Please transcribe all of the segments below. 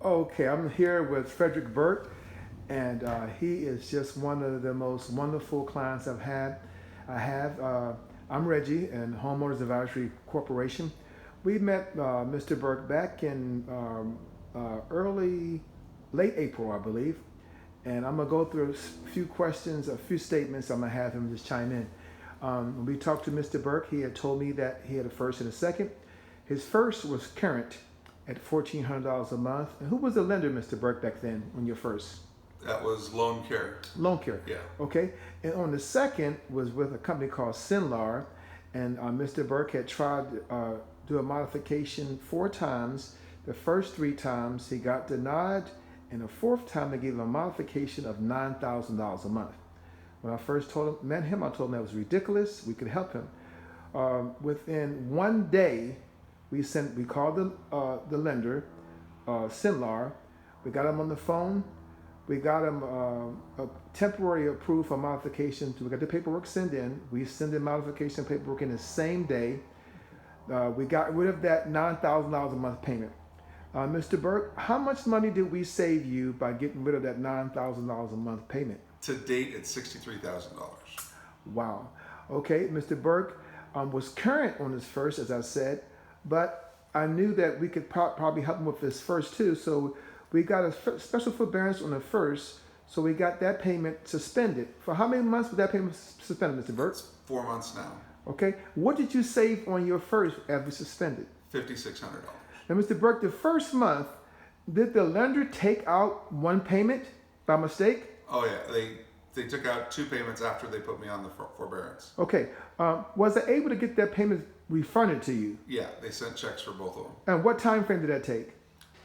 Okay, I'm here with Frederick Burt, and he is just one of the most wonderful clients I've had. I have. I'm Reggie, and Homeowners Advisory Corporation. We met Mr. Burke back in late April, I believe, and I'm gonna go through a few questions, a few statements. I'm gonna have him just chime in. When we talked to Mr. Burke, he had told me that he had a first and a second. His first was current at $1,400 a month. And who was the lender, Mr. Burke, back then on your first? That was Loan Care. Loan Care. Yeah. Okay. And on the second was with a company called Sinlar. And Mr. Burke had tried to do a modification 4 times. The first 3 times he got denied. And the fourth time they gave him a modification of $9,000 a month. When I first met him, I told him that was ridiculous. We could help him. Within 1 day, we called the lender, Sinlar. We got him on the phone. We got him a temporary approved for modification. We got the paperwork sent in. We send the modification paperwork in the same day. We got rid of that $9,000 a month payment. Mr. Burke, how much money did we save you by getting rid of that $9,000 a month payment? To date, it's $63,000. Wow. Okay, Mr. Burke was current on his first, as I said, but I knew that we could probably help him with his first too. So we got a special forbearance on the first. So we got that payment suspended. For how many months was that payment suspended, Mr. Burke? It's 4 months now. Okay. What did you save on your first after suspended? $5,600. Now, Mr. Burke, the first month, did the lender take out one payment by mistake? Oh yeah, they took out 2 payments after they put me on the forbearance. Okay. Was I able to get that payment refunded to you? Yeah, they sent checks for both of them. And what time frame did that take?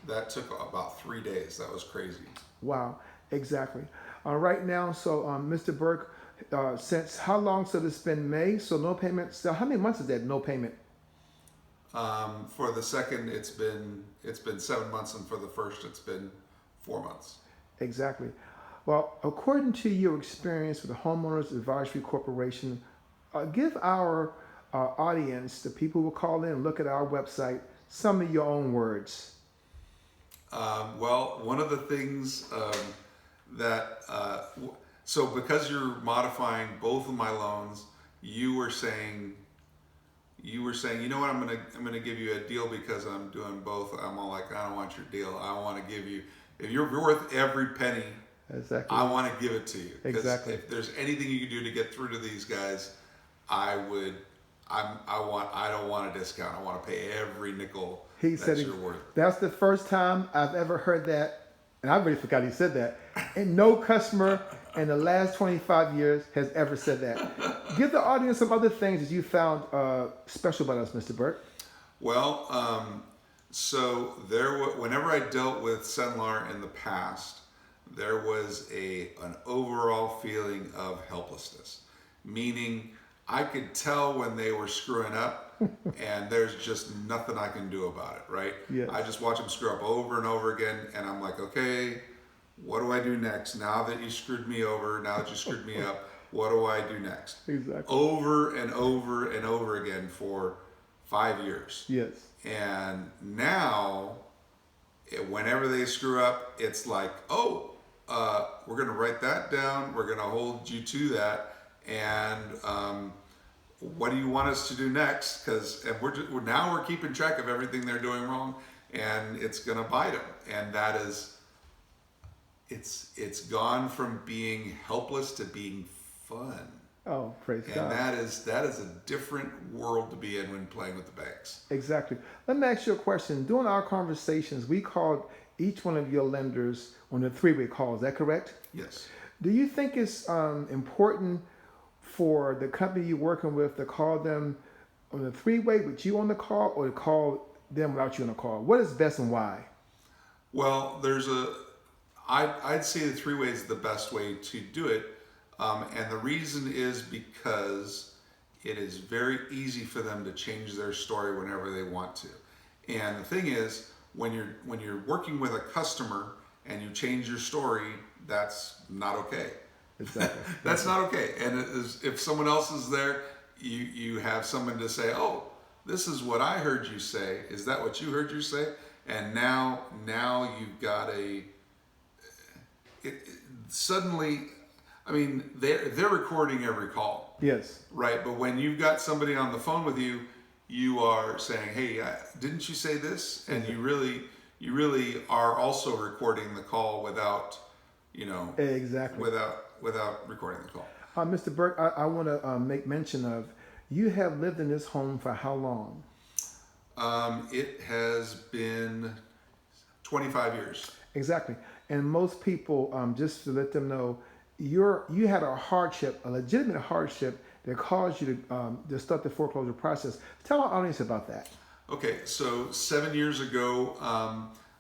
That took about 3 days. That was crazy. Wow, exactly. Right now, so Mr. Burke, since how long? So it's been May, so no payment. So how many months is that no payment? For the second, it's been 7 months, and for the first, it's been 4 months. Exactly. Well, according to your experience with the Homeowners Advisory Corporation, give our audience, the people who will call in and look at our website, some of your own words. Well, one of the things so because you're modifying both of my loans, you were saying, you know what, I'm gonna give you a deal because I'm doing both. I'm all like, I don't want your deal. I want to give you, if you're worth every penny, exactly, I want to give it to you. Exactly. If there's anything you can do to get through to these guys, I don't want a discount. I want to pay every nickel you're worth. That's the first time I've ever heard that, and I really forgot he said that. And no customer in the last 25 years has ever said that. Give the audience some other things that you found special about us, Mr. Burke. Well, so whenever I dealt with Senlar in the past, there was an overall feeling of helplessness, meaning I could tell when they were screwing up and there's just nothing I can do about it, right? Yes. I just watch them screw up over and over again, and I'm like, okay, what do I do next? Now that you screwed me over, now that you screwed me up, what do I do next? Exactly. Over and over and over again for 5 years. Yes. And now, whenever they screw up, it's like, oh, we're going to write that down. We're going to hold you to that. And what do you want us to do next? Because we're keeping track of everything they're doing wrong, and it's going to bite them. And that is, it's gone from being helpless to being fun. Oh, praise God. And that is a different world to be in when playing with the banks. Exactly. Let me ask you a question. During our conversations, we called each one of your lenders on a 3-way call. Is that correct? Yes. Do you think it's important for the company you're working with to call them on a 3-way with you on the call, or to call them without you on the call? What is best and why? Well, I'd say the 3-way is the best way to do it. And the reason is because it is very easy for them to change their story whenever they want to. And the thing is, when you're working with a customer and you change your story, that's not okay. Exactly. That's not okay. And if someone else is there, you have someone to say, oh, this is what I heard you say. Is that what you heard you say? And now you've got suddenly, I mean, they're recording every call. Yes. Right, but when you've got somebody on the phone with you, you are saying, "Hey, didn't you say this?" And you really are also recording the call without, Exactly. without recording the call. Mr. Burke, I want to make mention of, you have lived in this home for how long? It has been 25 years. Exactly. And most people, just to let them know, you had a hardship, a legitimate hardship that caused you to start the foreclosure process. Tell our audience about that. Okay, so 7 years ago,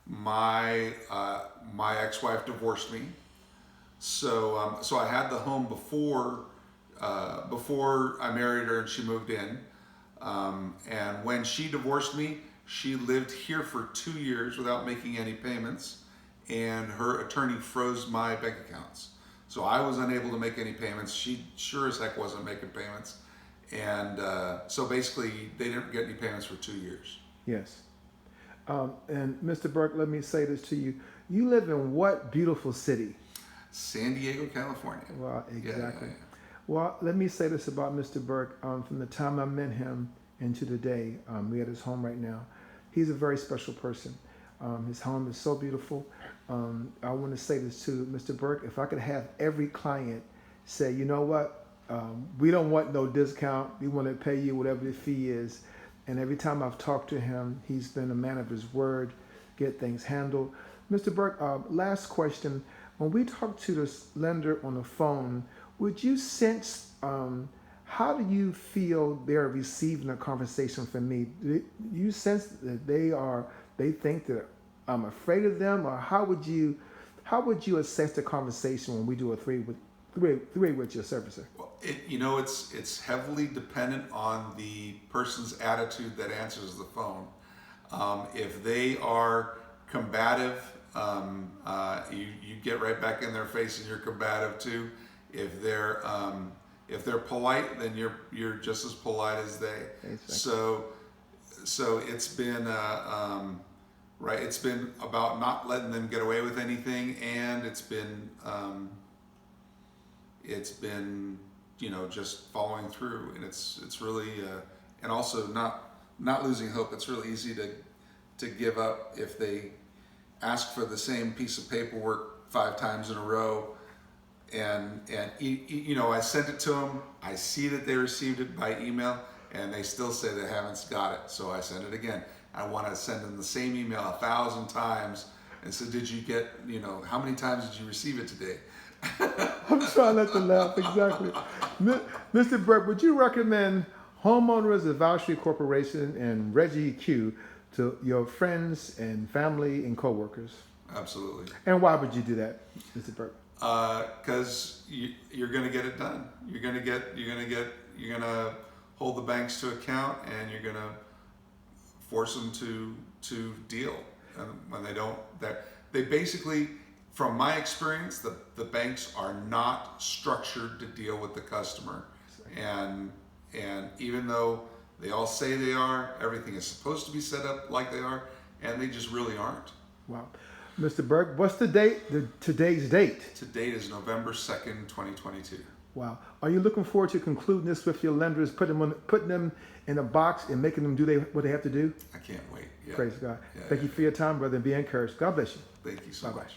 my ex-wife divorced me. So I had the home before I married her and she moved in. And when she divorced me, she lived here for 2 years without making any payments, and her attorney froze my bank accounts. So I was unable to make any payments. She sure as heck wasn't making payments. And so basically, they didn't get any payments for 2 years. Yes. And Mr. Burke, let me say this to you. You live in what beautiful city? San Diego, California. Well, exactly. Yeah. Well, let me say this about Mr. Burke. From the time I met him and to today, we're at his home right now. He's a very special person. His home is so beautiful. I want to say this to Mr. Burke. If I could have every client say, you know what, we don't want no discount. We want to pay you whatever the fee is. And every time I've talked to him, he's been a man of his word, get things handled. Mr. Burke, last question. When we talk to this lender on the phone, would you sense, how do you feel they're receiving a conversation from me? Do you sense that they think that I'm afraid of them, or how would you assess the conversation when we do a three with your servicer? Well, it's heavily dependent on the person's attitude that answers the phone. If they are combative, you get right back in their face and you're combative too. If they're polite, then you're just as polite as they. Exactly. So it's been right. It's been about not letting them get away with anything, and it's been just following through, and it's really and also not losing hope. It's really easy to give up if they ask for the same piece of paperwork 5 times in a row. And I sent it to them. I see that they received it by email, and they still say they haven't got it. So I send it again. I want to send them the same email 1,000 times and say, did you get, how many times did you receive it today? I'm trying not to laugh. Exactly. Mr. Burke, would you recommend Homeowners Advisory Corporation and Reggie Q to your friends and family and coworkers? Absolutely. And why would you do that, Mr. Burke? Because you're going to get it done. You're going to hold the banks to account, and you're going to force them to deal. And when they don't, they basically, from my experience, the banks are not structured to deal with the customer. And even though they all say they are, everything is supposed to be set up like they are, and they just really aren't. Wow. Mr. Burke, what's the date? Today's date? Today is November 2nd, 2022. Wow. Are you looking forward to concluding this with your lenders, putting them in a box and making them do what they have to do? I can't wait. Yeah. Praise God. Yeah, Thank you for your time, brother, and be encouraged. God bless you. Thank you so much.